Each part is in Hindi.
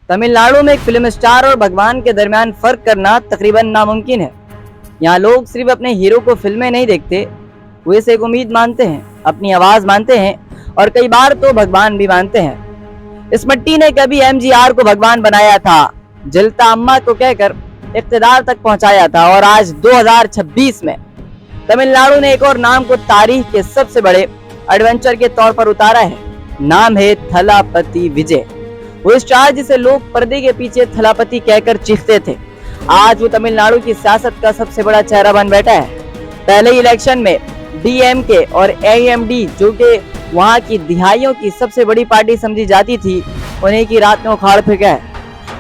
तमिलनाडु में एक फिल्म स्टार और भगवान के दरमियान फर्क करना तकरीबन नामुमकिन है। यहाँ लोग सिर्फ अपने हीरो को फिल्में नहीं देखते, वो इसे एक उम्मीद मानते हैं, अपनी आवाज मानते हैं और कई बार तो भगवान भी मानते हैं। इस मिट्टी ने कभी एमजीआर को भगवान बनाया था, जलता अम्मा को कहकर इक़्तिदार तक पहुंचाया था और आज 2026 में तमिलनाडु ने एक और नाम को तारीख के सबसे बड़े एडवेंचर के तौर पर उतारा है। नाम है थलापति विजय। वो स्टार जिसे लोग पर्दे के पीछे थलापति कहकर चीखते थे, आज वो तमिलनाडु की सियासत का सबसे बड़ा चेहरा बन बैठा है। पहले इलेक्शन में डीएमके और एएमडी, जो कि वहां की दिहाइयों की सबसे बड़ी पार्टी समझी जाती थी, उन्हें की रात में उखाड़ फेंका है।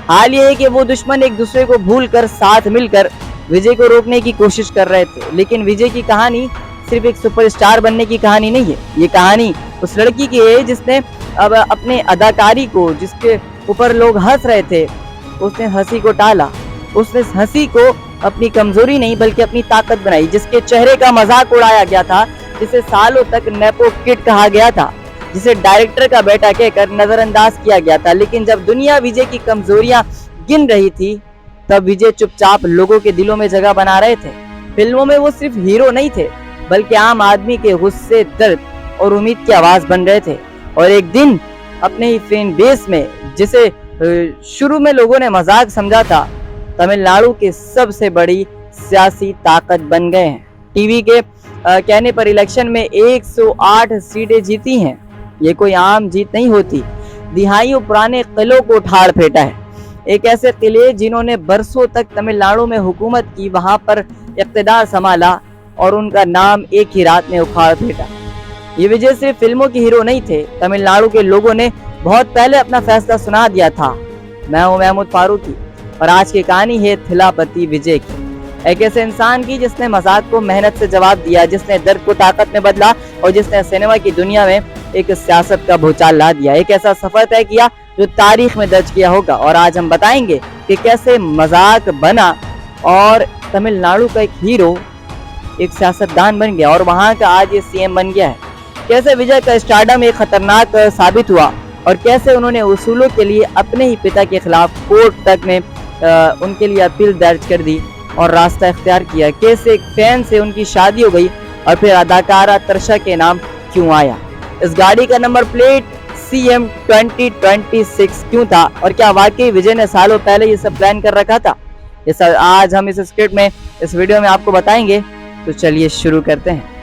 हाल ये है कि वो दुश्मन एक दूसरे को भूलकर साथ मिलकर विजय को रोकने की कोशिश कर रहे थे। लेकिन विजय की कहानी सिर्फ एक सुपरस्टार बनने की कहानी नहीं है, ये कहानी उस लड़की की है जिसने अब अपने अदाकारी को, जिसके ऊपर लोग हंस रहे थे, उसने हंसी को टाला। उसने हंसी को अपनी कमजोरी नहीं बल्कि अपनी ताकत बनाई। जिसके चेहरे का मजाक उड़ाया गया था, जिसे सालों तक नेपो किड कहा गया था, जिसे डायरेक्टर का बेटा कहकर नजरअंदाज किया गया था, लेकिन जब दुनिया विजय की कमजोरियां गिन रही थी, तब विजय चुपचाप लोगों के दिलों में जगह बना रहे थे। फिल्मों में वो सिर्फ हीरो नहीं थे, बल्कि आम आदमी के गुस्से, दर्द और उम्मीद की आवाज बन रहे थे। और एक दिन अपने ही फैन बेस में, जिसे शुरू में लोगों ने मजाक समझा था, तमिलनाडु के सबसे बड़ी सियासी ताकत बन गए हैं। टीवी के कहने पर इलेक्शन में 108 सीटें जीती हैं। ये कोई आम जीत नहीं होती। दिहाइयों पुराने किलों को उठाड़ फेंटा है। एक ऐसे किले जिन्होंने बरसों तक तमिलनाडु में हुकूमत की, वहां पर इक़्तिदार संभाला और उनका नाम एक ही रात में उखाड़ फेंटा। ये विजय सिर्फ फिल्मों के हीरो नहीं थे। तमिलनाडु के लोगों ने बहुत पहले अपना फैसला सुना दिया था। मैं हूं महमूद फारूकी और आज की कहानी है थलापति विजय की, एक ऐसे इंसान की जिसने मजाक को मेहनत से जवाब दिया, जिसने दर्द को ताकत में बदला और जिसने सिनेमा की दुनिया में एक सियासत का भूचाल ला दिया। एक ऐसा सफर तय किया जो तारीख में दर्ज किया होगा। और आज हम बताएंगे कि कैसे मजाक बना और तमिलनाडु का एक हीरो एक सियासतदान बन गया और वहां का आज ये सीएम बन गया है। कैसे विजय का स्टारडम एक खतरनाक साबित हुआ और कैसे उन्होंने उसूलों के लिए अपने ही पिता के खिलाफ कोर्ट तक में उनके लिए अपील दर्ज कर दी और रास्ता इख्तियार किया। कैसे एक फैन से उनकी शादी हो गई और फिर अदाकारा तर्शा के नाम क्यों आया। इस गाड़ी का नंबर प्लेट CM 2026 क्यों था और क्या वाकई विजय ने सालों पहले ये सब प्लान कर रखा था, ये सब आज हम इस स्क्रिप्ट में, इस वीडियो में आपको बताएंगे। तो चलिए शुरू करते हैं।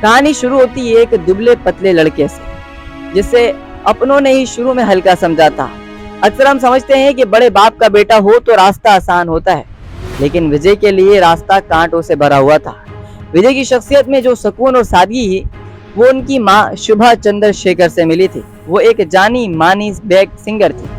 कहानी शुरू होती है एक दुबले पतले लड़के से, जिसे अपनों ने ही शुरू में हल्का समझा था। अक्सर हम समझते हैं कि बड़े बाप का बेटा हो तो रास्ता आसान होता है, लेकिन विजय के लिए रास्ता कांटों से भरा हुआ था। विजय की शख्सियत में जो सुकून और सादगी ही वो उनकी माँ शुभा चंद्रशेखर से मिली थी। वो एक जानी मानी बैक सिंगर थी।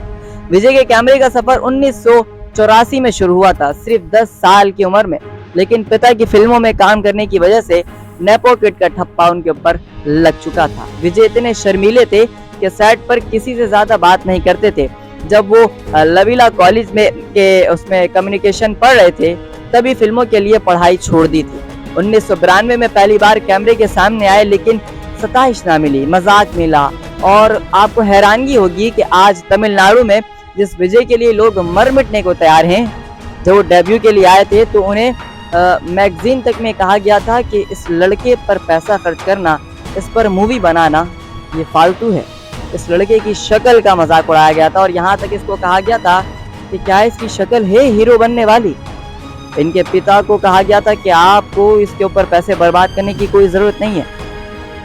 विजय के कैमरे का सफर 1984 में शुरू हुआ था, सिर्फ 10 साल की उम्र में। लेकिन पिता की फिल्मों में काम करने की वजह से नेपो किड का ठप्पा उनके ऊपर लग चुका था। विजय इतने शर्मीले थे कि सेट पर किसी से ज्यादा बात नहीं करते थे। जब वो लवीला कॉलेज में उसमें कम्युनिकेशन पढ़ रहे थे, तभी फिल्मों के लिए पढ़ाई छोड़ दी थी। 1992 में पहली बार कैमरे के सामने आए, लेकिन सताइश ना मिली, मजाक मिला। और आपको हैरानगी होगी कि आज तमिलनाडु में जिस विजय के लिए लोग मर मिटने को तैयार हैं, जब वो डेब्यू के लिए आए थे तो उन्हें मैगजीन तक में कहा गया था कि इस लड़के पर पैसा खर्च करना, इस पर मूवी बनाना, ये फालतू है। इस लड़के की शक्ल का मजाक उड़ाया गया था और यहाँ तक इसको कहा गया था कि क्या इसकी शक्ल है हीरो बनने वाली। इनके पिता को कहा गया था कि आपको इसके ऊपर पैसे बर्बाद करने की कोई जरूरत नहीं है।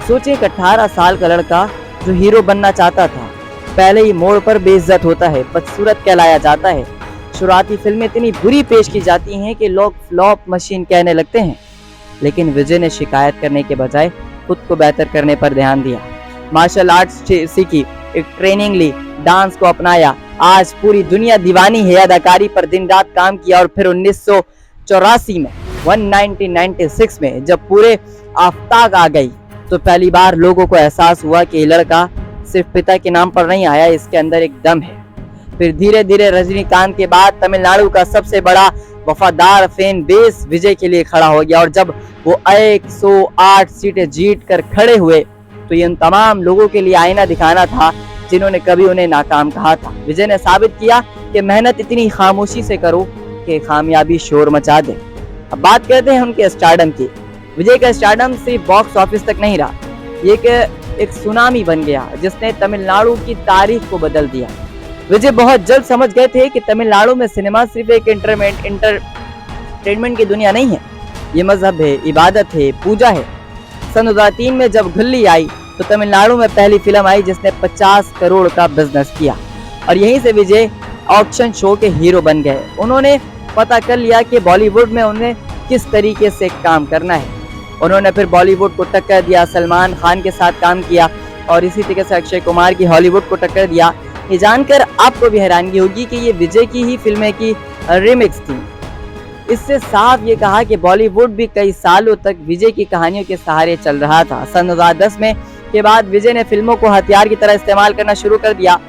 सोचिए, 18 साल का लड़का जो हीरो बनना चाहता था, पहले ही मोड़ पर बेइज्जत होता है, बदसूरत कहलाया जाता है। शुरुआती फिल्में इतनी बुरी पेश की जाती हैं कि लोग फ्लॉप मशीन कहने लगते हैं। लेकिन विजय ने शिकायत करने के बजाय खुद को बेहतर करने पर ध्यान दिया। मार्शल आर्ट्स सीखी, एक ट्रेनिंग ली, डांस को अपनाया। आज पूरी दुनिया दीवानी है अदाकारी पर, दिन रात काम किया। और फिर 1984 में 1996 में जब पूरे आफ्ताब आ गई, तो पहली बार लोगों को एहसास हुआ कि ये लड़का सिर्फ पिता के नाम पर नहीं आया, इसके अंदर एक दम है। फिर धीरे धीरे रजनीकांत के बाद तमिलनाडु का सबसे बड़ा वफादार फैन बेस विजय के लिए खड़ा हो गया। और जब वो 108 सीटें जीत कर खड़े हुए, तो ये उन तमाम लोगों के लिए आईना दिखाना था जिन्होंने कभी उन्हें नाकाम कहा था। विजय ने साबित किया कि मेहनत इतनी खामोशी से करो कि कामयाबी शोर मचा दे। अब बात करते हैं उनके स्टारडम की। विजय का स्टारडम सिर्फ बॉक्स ऑफिस तक नहीं रहा, ये एक सुनामी बन गया जिसने तमिलनाडु की तारीख को बदल दिया। विजय बहुत जल्द समझ गए थे कि तमिलनाडु में सिनेमा सिर्फ एक एंटरटेनमेंट की दुनिया नहीं है, ये मजहब है, इबादत है, पूजा है। सन 2003 में जब गिल्ली आई तो तमिलनाडु में पहली फिल्म आई जिसने 50 करोड़ का बिजनेस किया और यहीं से विजय ऑक्शन शो के हीरो बन गए। उन्होंने पता कर लिया कि बॉलीवुड में उन्हें किस तरीके से काम करना है। उन्होंने फिर बॉलीवुड को टक्कर दिया, सलमान खान के साथ काम किया और इसी तरीके से अक्षय कुमार की हॉलीवुड को टक्कर दिया। ये जानकर आपको भी हैरानगी होगी कि ये विजय की ही फिल्में की रिमिक्स थी। इससे साफ ये कहा कि बॉलीवुड भी कई सालों तक विजय की कहानियों के सहारे चल रहा था। सन 2010 में के बाद विजय ने फिल्मों को हथियार की तरह इस्तेमाल करना शुरू कर दिया।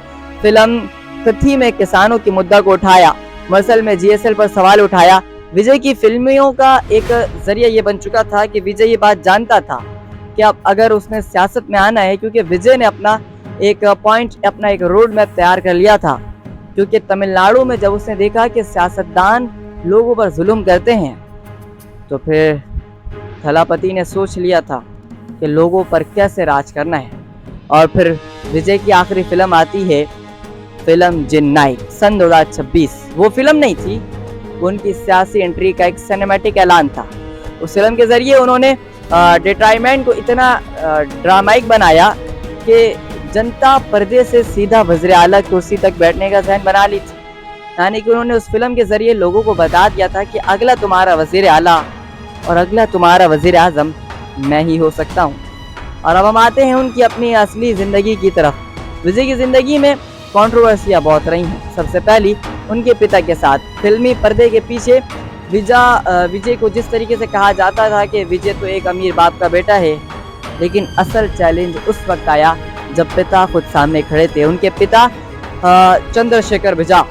फिल्म कथी में किसानों की मुद्दा को उठाया, मसल में जीएसएल पर सवाल उठाया। विजय की फिल्मों का एक जरिया ये बन चुका था कि विजय ये बात जानता था कि अब अगर उसने सियासत में आना है, क्योंकि विजय ने अपना एक रोड मैप तैयार कर लिया था। क्योंकि तमिलनाडु में जब उसने देखा कि सियासतदान लोगों पर जुल्म करते हैं तो फिर थलापति ने सोच लिया था कि लोगों पर कैसे राज करना है। और फिर विजय की आखिरी फिल्म आती है, फिल्म जिन नाइट, सन 2026। वो फिल्म नहीं थी, वो उनकी सियासी एंट्री का एक सिनेमैटिक ऐलान था। उस फिल्म के जरिए उन्होंने रिटायरमेंट को इतना ड्रामाइक बनाया कि जनता पर्दे से सीधा वज़ीर आला कुर्सी तक बैठने का ज़हन बना ली थी। यानी कि उन्होंने उस फिल्म के जरिए लोगों को बता दिया था कि अगला तुम्हारा वज़ीर आला और अगला तुम्हारा वज़ीर आज़म मैं ही हो सकता हूँ। और अब हम आते हैं उनकी अपनी असली ज़िंदगी की तरफ। विजय की ज़िंदगी में कंट्रोवर्सियाँ बहुत रही हैं। सबसे पहली उनके पिता के साथ। फिल्मी पर्दे के पीछे विजय को जिस तरीके से कहा जाता था कि विजय तो एक अमीर बाप का बेटा है, लेकिन असल चैलेंज उस वक्त आया जब पिता खुद सामने खड़े थे। उनके पिता चंद्रशेखर विजा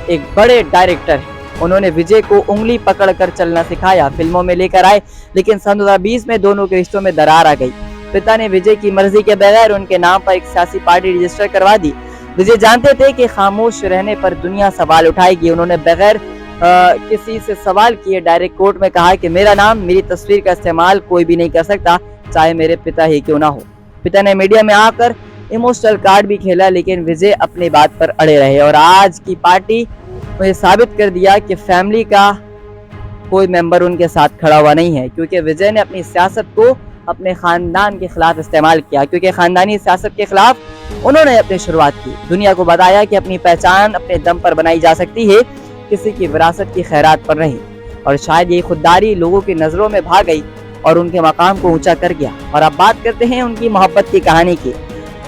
एक बड़े डायरेक्टर हैं। उन्होंने विजय को उंगली पकड़कर चलना सिखाया, फिल्मों में लेकर आए, लेकिन सन 2020 में दोनों के रिश्तों में दरार आ गई। पिता ने विजय की मर्जी के बगैर उनके नाम पर एक सियासी पार्टी रजिस्टर करवा दी। विजय जानते थे कि खामोश रहने पर दुनिया सवाल उठाएगी। उन्होंने बगैर किसी से सवाल किए डायरेक्ट कोर्ट में कहा कि मेरा नाम, मेरी तस्वीर का इस्तेमाल कोई भी नहीं कर सकता, चाहे मेरे पिता ही क्यों ना हो। पिता ने मीडिया में आकर इमोशनल कार्ड भी खेला, लेकिन विजय अपनी बात पर अड़े रहे और आज की पार्टी ने साबित कर दिया कि फैमिली का कोई मेंबर उनके साथ खड़ा हुआ नहीं है। क्योंकि विजय ने अपनी सियासत को अपने खानदान के खिलाफ इस्तेमाल किया, क्योंकि खानदानी सियासत के खिलाफ उन्होंने अपनी शुरुआत की। दुनिया को बताया कि अपनी पहचान अपने दम पर बनाई जा सकती है, किसी की विरासत की खैरात पर नहीं। और शायद ये खुददारी लोगों की नजरों में भाग गई और उनके मकाम को ऊंचा कर गया। और अब बात करते हैं उनकी मोहब्बत की कहानी की।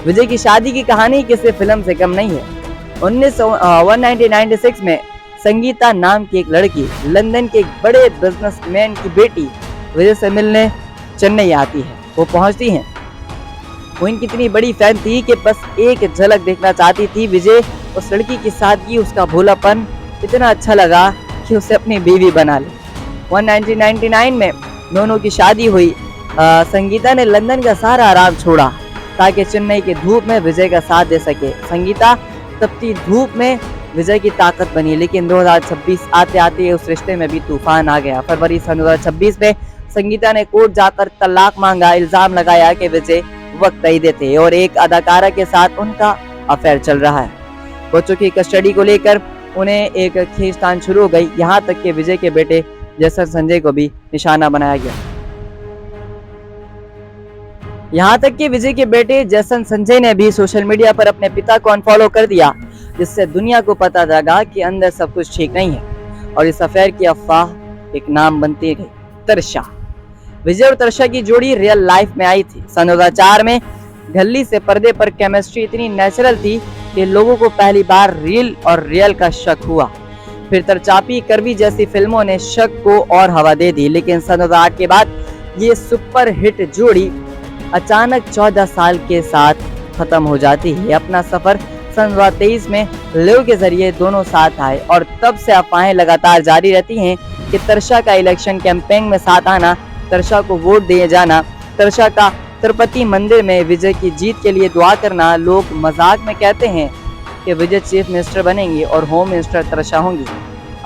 विजय की शादी की कहानी किसी फिल्म से कम नहीं है। 1996 में संगीता नाम की एक लड़की लंदन के एक बड़े बिजनेसमैन की बेटी विजय से मिलने चेन्नई आती है। वो पहुंचती हैं। वो इनकी इतनी बड़ी फैन थी कि बस एक झलक देखना चाहती थी। विजय उस लड़की की सादगी, उसका भोलापन इतना अच्छा लगा कि उसे अपनी बीवी बना ली। 1999 में दोनों की शादी हुई। संगीता ने लंदन का सारा आराम छोड़ा ताकि चेन्नई की धूप में विजय का साथ दे सके। संगीता तपती धूप में विजय की ताकत बनी, लेकिन 2026 आते आते उस रिश्ते में भी तूफान आ गया। फरवरी सन 2026 में संगीता ने कोर्ट जाकर तलाक मांगा। इल्जाम लगाया कि विजय वक्त नहीं देते और एक अदाकारा के साथ उनका अफेयर चल रहा है। बच्चों की कस्टडी को लेकर उन्हें एक खींचतान शुरू हो गई, यहाँ तक कि विजय के बेटे जैसन संजय को भी निशाना बनाया गया। यहाँ तक कि विजय के बेटे जैसन संजय ने भी सोशल मीडिया पर अपने पिता को अनफॉलो कर दिया, जिससे दुनिया को पता लगा कि अंदर सब कुछ ठीक नहीं है। और इस अफेयर की अफवाह एक नाम बनती गई, तर्षा। विजय और तर्षा की जोड़ी रियल लाइफ में आई थी। सन 2004 में गली से पर्दे पर केमिस्ट्री इतनी नेचुरल थी कि लोगों को पहली बार रील और रियल का शक हुआ। फिर तरचापी, करवी जैसी फिल्मों ने शक को और हवा दे दी। लेकिन सन 2008 के बाद ये सुपर हिट जोड़ी अचानक 14 साल के साथ खत्म हो जाती है। अपना सफर सन 2023 में लिव के जरिए दोनों साथ आए और तब से अफवाहें लगातार जारी रहती हैं कि तर्षा का इलेक्शन कैंपेन में साथ आना, तर्षा को वोट दिए जाना, तर्षा का तिरुपति मंदिर में विजय की जीत के लिए दुआ करना। लोग मजाक में कहते हैं कि विजय चीफ मिनिस्टर बनेंगी और होम मिनिस्टर तृषा होंगी।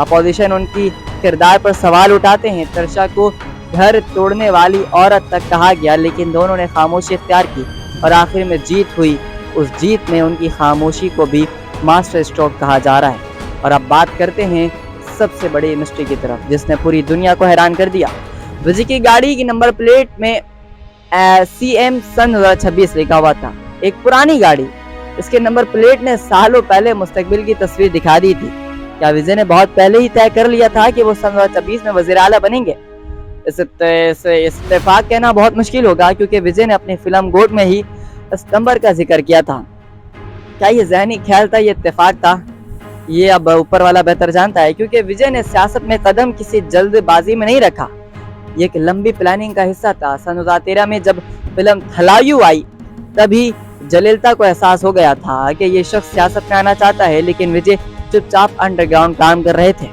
अपोजिशन उनकी किरदार पर सवाल उठाते हैं। तृषा को घर तोड़ने वाली औरत तक कहा गया, लेकिन दोनों ने खामोशी इख्तियार की और आखिर में जीत हुई। उस जीत में उनकी खामोशी को भी मास्टर स्ट्रोक कहा जा रहा है। और अब बात करते हैं सबसे बड़ी मिस्ट्री की तरफ, जिसने पूरी दुनिया को हैरान कर दिया। विजय की गाड़ी की नंबर प्लेट में CM सन 2026 लिखा हुआ था, एक पुरानी गाड़ी। इसके नंबर प्लेट ने सालों पहले मुस्तकबिल की तस्वीर दिखा दी थी। क्या विजय ने बहुत पहले ही तय कर लिया था कि वो सन 2026 में वज़ीर आला बनेंगे? इस इत्तेफाक कहना बहुत मुश्किल होगा, क्योंकि विजय ने अपनी फिल्म गोट में ही इस नंबर का जिक्र किया था। क्या ये ज़हनी ख्याल था, ये इत्तेफाक था? ये अब ऊपर वाला बेहतर जानता है, क्योंकि विजय ने सियासत में कदम किसी जल्दबाजी में नहीं रखा। ये एक लंबी प्लानिंग का हिस्सा था। सन 2013 में जब फिल्म थलायु आई, तभी जलीलता को एहसास हो गया था कि ये शख्स सियासत में आना चाहता है, लेकिन विजय चुपचाप अंडरग्राउंड काम कर रहे थे।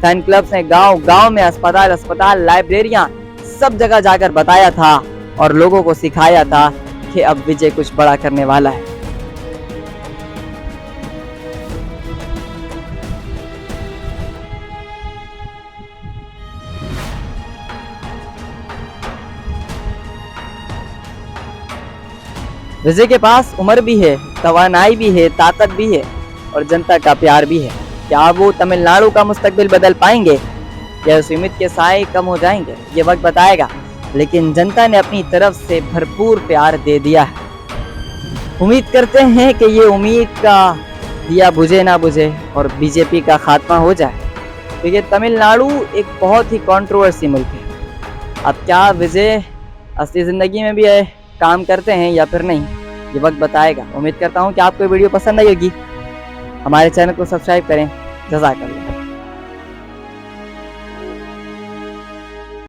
फैन क्लब्स ने गांव-गांव में अस्पताल, लाइब्रेरियां सब जगह जाकर बताया था और लोगों को सिखाया था कि अब विजय कुछ बड़ा करने वाला है। विजय के पास उम्र भी है, तवानाई भी है, ताकत भी है और जनता का प्यार भी है। क्या वो तमिलनाडु का मुस्तकबिल बदल पाएंगे या उस उम्मीद के साए कम हो जाएंगे? ये वक्त बताएगा, लेकिन जनता ने अपनी तरफ से भरपूर प्यार दे दिया है। उम्मीद करते हैं कि ये उम्मीद का दिया बुझे ना बुझे और बीजेपी का खात्मा हो जाए, क्योंकि तमिलनाडु एक बहुत ही कंट्रोवर्सी मुल्क है। अब क्या विजय असली ज़िंदगी में भी काम करते हैं या फिर नहीं, ये वक्त बताएगा। उम्मीद करता हूँ कि आपको वीडियो पसंद आई होगी। हमारे चैनल को सब्सक्राइब करें। जज़ाकल्लाह।